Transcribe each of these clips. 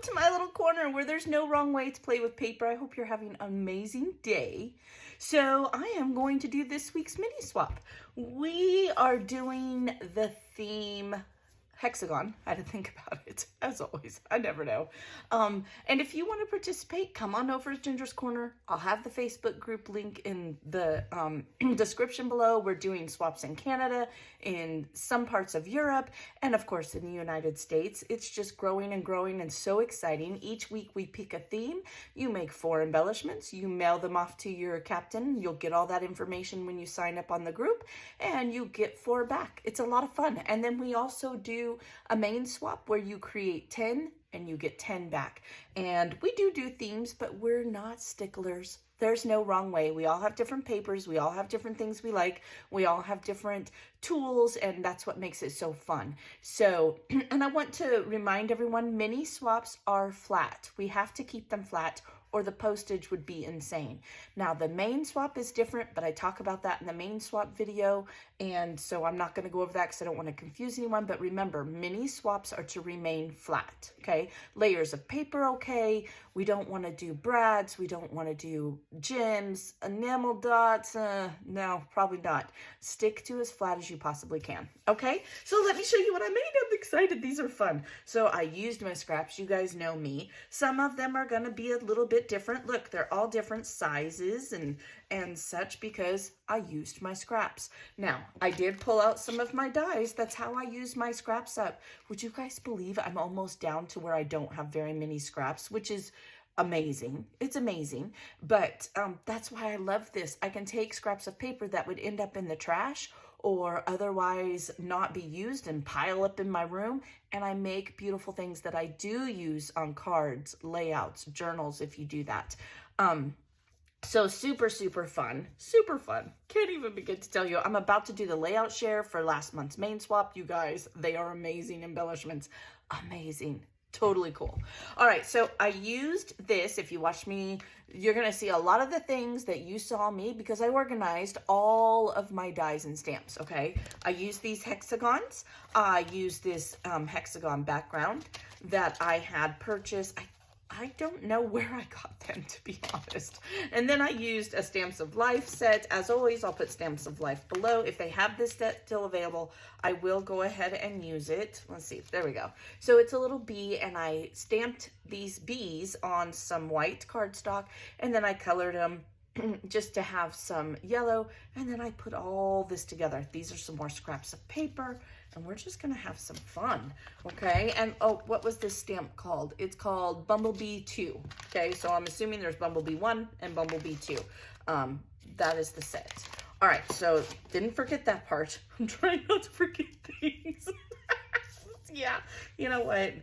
to my little corner where there's no wrong way to play with paper. I hope you're having an amazing day. So I am going to do this week's mini swap. We are doing the theme HEXAGON. I had to think about it, as always. I never know. And if you want to participate, come on over to Ginger's Corner. I'll have the Facebook group link in the description below. We're doing swaps in Canada, in some parts of Europe, and of course in the United States. It's just growing and growing and so exciting. Each week we pick a theme. You make 4 embellishments. You mail them off to your captain. You'll get all that information when you sign up on the group, and you get 4 back. It's a lot of fun. And then we also do a main swap where you create 10 and you get 10 back. And we do themes, but we're not sticklers. There's no wrong way. We all have different papers. We all have different things we like. We all have different tools, and that's what makes it so fun. So, and I want to remind everyone, mini swaps are flat. We have to keep them flat or the postage would be insane. Now the main swap is different, but I talk about that in the main swap video, and so I'm not gonna go over that because I don't wanna confuse anyone, but remember, mini swaps are to remain flat, okay? Layers of paper, okay? We don't wanna do brads, we don't wanna do gems, enamel dots, no, probably not. Stick to as flat as you possibly can, okay? So let me show you what I made. I'm excited, these are fun. So I used my scraps, you guys know me. Some of them are gonna be a little bit different. Look, they're all different sizes and such because I used my scraps. Now, I did pull out some of my dies. That's how I use my scraps up. Would you guys believe I'm almost down to where I don't have very many scraps, which is amazing. It's amazing. But that's why I love this. I can take scraps of paper that would end up in the trash or otherwise not be used and pile up in my room, and I make beautiful things that I do use on cards, layouts, journals, if you do that. So super, super fun. Super fun. Can't even begin to tell you. I'm about to do the layout share for last month's main swap. You guys, they are amazing embellishments. Amazing. Totally cool. All right, so I used this. If you watch me, you're going to see a lot of the things that you saw me because I organized all of my dies and stamps, okay? I used these hexagons. I used this hexagon background that I had purchased. I don't know where I got them, to be honest. And then I used a Stamps of Life set. As always, I'll put Stamps of Life below. If they have this set still available, I will go ahead and use it. Let's see. There we go. So it's a little bee, and I stamped these bees on some white cardstock, and then I colored them just to have some yellow, and then I put all this together. These are some more scraps of paper, and we're just gonna have some fun, okay? And oh, what was this stamp called? It's called Bumblebee 2, okay? So I'm assuming there's Bumblebee 1 and Bumblebee 2. That is the set. All right, so didn't forget that part. I'm trying not to forget things. Yeah, you know what?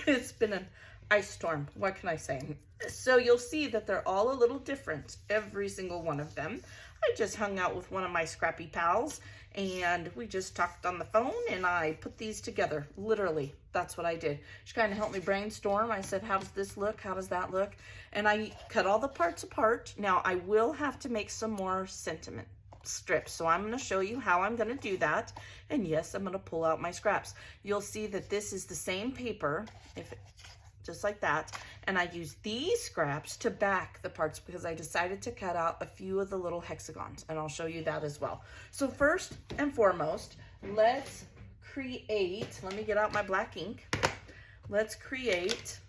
It's been an ice storm. What can I say? So you'll see that they're all a little different, every single one of them. I just hung out with one of my scrappy pals, and we just talked on the phone, and I put these together. Literally, that's what I did. She kind of helped me brainstorm. I said, how does this look? How does that look? And I cut all the parts apart. Now, I will have to make some more sentiment strips, so I'm going to show you how I'm going to do that. And yes, I'm going to pull out my scraps. You'll see that this is the same paper, just like that, and I use these scraps to back the parts because I decided to cut out a few of the little hexagons, and I'll show you that as well. So first and foremost, let's create, let me get out my black ink. Let's create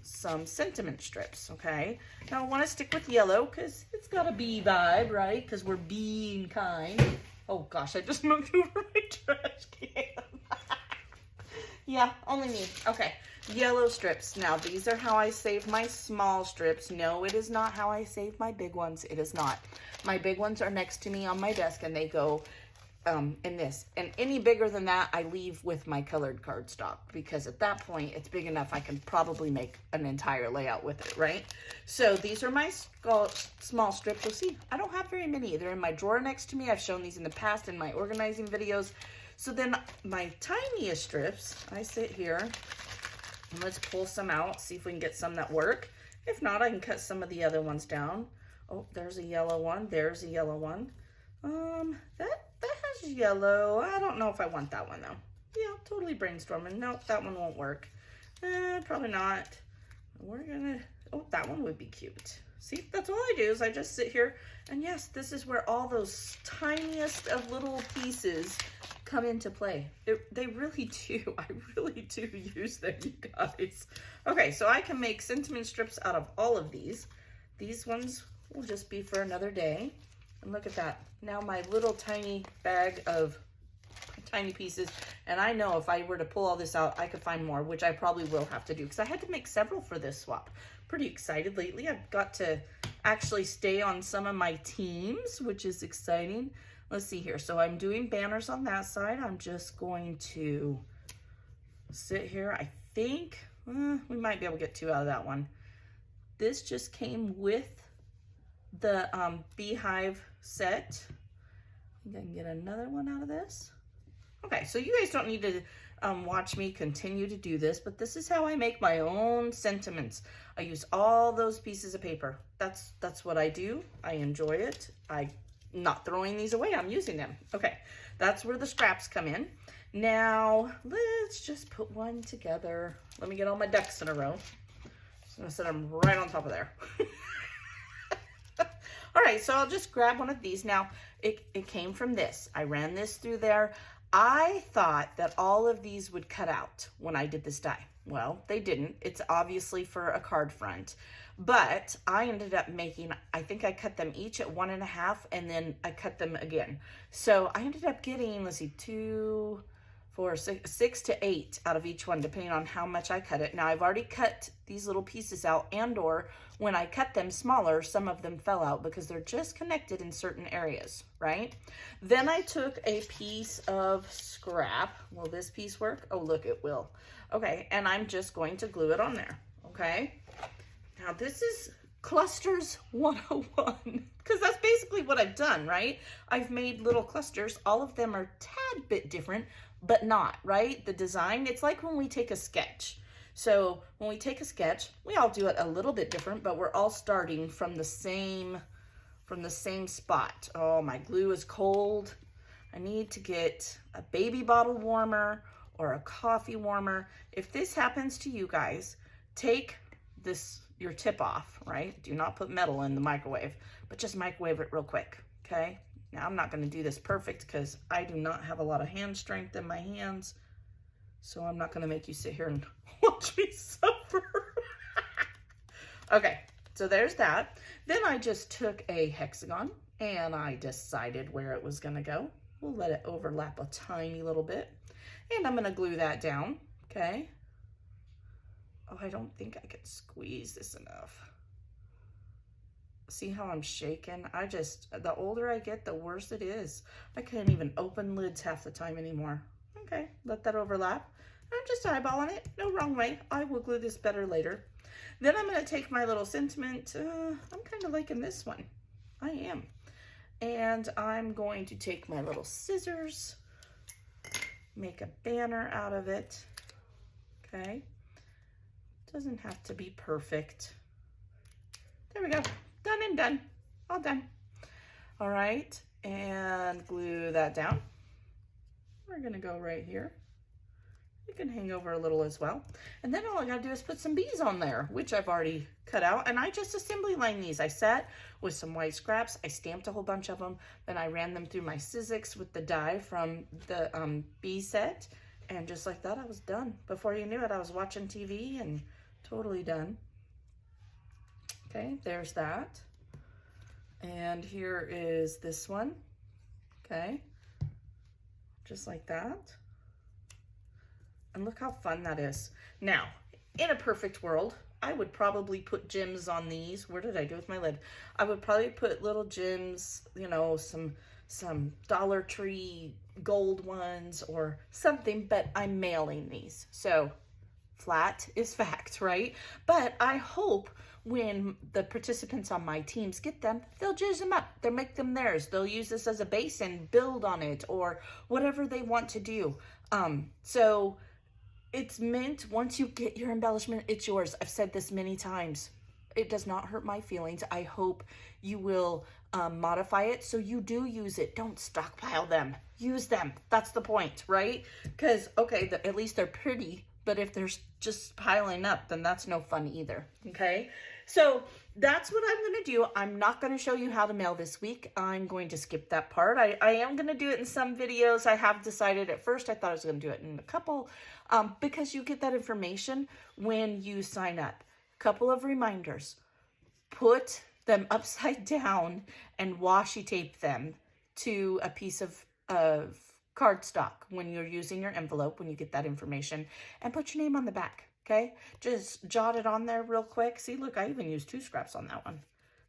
some sentiment strips, okay? Now I want to stick with yellow because it's got a bee vibe, right? Because we're being kind. Oh gosh, I just knocked over my trash can. Yeah, only me. Okay, yellow strips. Now, these are how I save my small strips. No, it is not how I save my big ones. It is not. My big ones are next to me on my desk, and they go in this. And any bigger than that, I leave with my colored cardstock, because at that point, it's big enough I can probably make an entire layout with it, right? So these are my small strips. You'll see, I don't have very many. They're in my drawer next to me. I've shown these in the past in my organizing videos. So then my tiniest strips, I sit here and let's pull some out, see if we can get some that work. If not, I can cut some of the other ones down. Oh, there's a yellow one. There's a yellow one. That has yellow. I don't know if I want that one though. Yeah, totally brainstorming. Nope, that one won't work. Probably not. We're gonna, oh, that one would be cute. See, that's all I do is I just sit here, and yes, this is where all those tiniest of little pieces come into play. They really do. I really do use them, you guys. Okay, so I can make sentiment strips out of all of these. These ones will just be for another day. And look at that. Now my little tiny bag of tiny pieces, and I know if I were to pull all this out, I could find more, which I probably will have to do because I had to make several for this swap. Pretty excited lately. I've got to actually stay on some of my teams, which is exciting. Let's see here. So I'm doing banners on that side. I'm just going to sit here. I think we might be able to get 2 out of that one. This just came with the beehive set. I think I can get another one out of this. Okay, so you guys don't need to watch me continue to do this, but this is how I make my own sentiments. I use all those pieces of paper. That's what I do. I enjoy it. I'm not throwing these away. I'm using them. Okay, that's where the scraps come in. Now, let's just put one together. Let me get all my ducks in a row. I'm gonna set them right on top of there. All right, so I'll just grab one of these. Now, it came from this. I ran this through there. I thought that all of these would cut out when I did this die. Well, they didn't. It's obviously for a card front, but I ended up making, I think I cut them each at 1.5, and then I cut them again. So I ended up getting, let's see, 2, 4, 6 to 8 out of each one, depending on how much I cut it. Now I've already cut these little pieces out, and or when I cut them smaller, some of them fell out because they're just connected in certain areas, right? Then I took a piece of scrap. Will this piece work? Oh, look, it will. Okay, and I'm just going to glue it on there, okay? Now this is clusters 101, because that's basically what I've done, right? I've made little clusters. All of them are a tad bit different, but not, right? The design, it's like when we take a sketch. So when we take a sketch, we all do it a little bit different, but we're all starting from the same spot. Oh, my glue is cold. I need to get a baby bottle warmer or a coffee warmer. If this happens to you guys, take this, your tip off, right? Do not put metal in the microwave, but just microwave it real quick, okay? Now, I'm not gonna do this perfect because I do not have a lot of hand strength in my hands, so I'm not gonna make you sit here and watch me suffer. Okay, so there's that. Then I just took a hexagon and I decided where it was gonna go. We'll let it overlap a tiny little bit. And I'm gonna glue that down, okay? Oh, I don't think I can squeeze this enough. See how I'm shaking? The older I get, the worse it is. I can't even open lids half the time anymore. Okay, let that overlap. I'm just eyeballing it, no wrong way. I will glue this better later. Then I'm gonna take my little sentiment. I'm kind of liking this one. I am. And I'm going to take my little scissors, make a banner out of it, okay? Doesn't have to be perfect. There we go, done and done, all done. All right, and glue that down. We're gonna go right here. You can hang over a little as well. And then all I gotta do is put some bees on there, which I've already cut out, and I just assembly line these. I sat with some white scraps, I stamped a whole bunch of them, then I ran them through my Sizzix with the die from the bee set, and just like that, I was done. Before you knew it, I was watching TV and totally done. Okay, there's that. And here is this one, okay? Just like that. And look how fun that is. Now, in a perfect world, I would probably put gems on these. Where did I do with my lid? I would probably put little gems, you know, some Dollar Tree gold ones or something, but I'm mailing these. So flat is fact, right? But I hope when the participants on my teams get them, they'll jizz them up. They'll make them theirs. They'll use this as a base and build on it or whatever they want to do. So it's meant, once you get your embellishment, it's yours. I've said this many times. It does not hurt my feelings. I hope you will modify it so you do use it. Don't stockpile them. Use them. That's the point, right? Because, okay, at least they're pretty, But if there's just piling up, then that's no fun either, okay? So that's what I'm going to do. I'm not going to show you how to mail this week. I'm going to skip that part. I am going to do it in some videos. I have decided at first I thought I was going to do it in a couple because you get that information when you sign up. Couple of reminders. Put them upside down and washi tape them to a piece of cardstock when you're using your envelope, when you get that information, and put your name on the back, okay? Just jot it on there real quick. See, look, I even used 2 scraps on that one.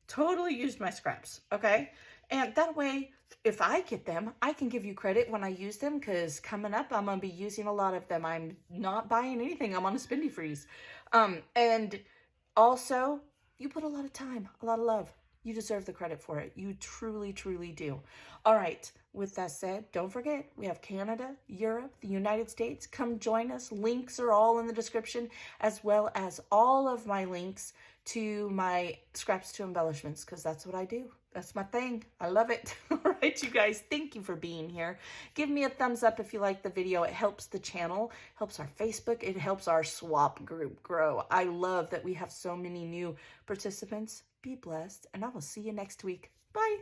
Totally used my scraps, okay? And that way, if I get them, I can give you credit when I use them, because coming up, I'm going to be using a lot of them. I'm not buying anything. I'm on a spendy freeze. And also, you put a lot of time, a lot of love. You deserve the credit for it. You truly, truly do. All right. With that said, don't forget, we have Canada, Europe, the United States. Come join us. Links are all in the description, as well as all of my links to my Scraps to Embellishments, because that's what I do. That's my thing. I love it. All right, you guys, thank you for being here. Give me a thumbs up if you like the video. It helps the channel, helps our Facebook, it helps our swap group grow. I love that we have so many new participants. Be blessed, and I will see you next week. Bye.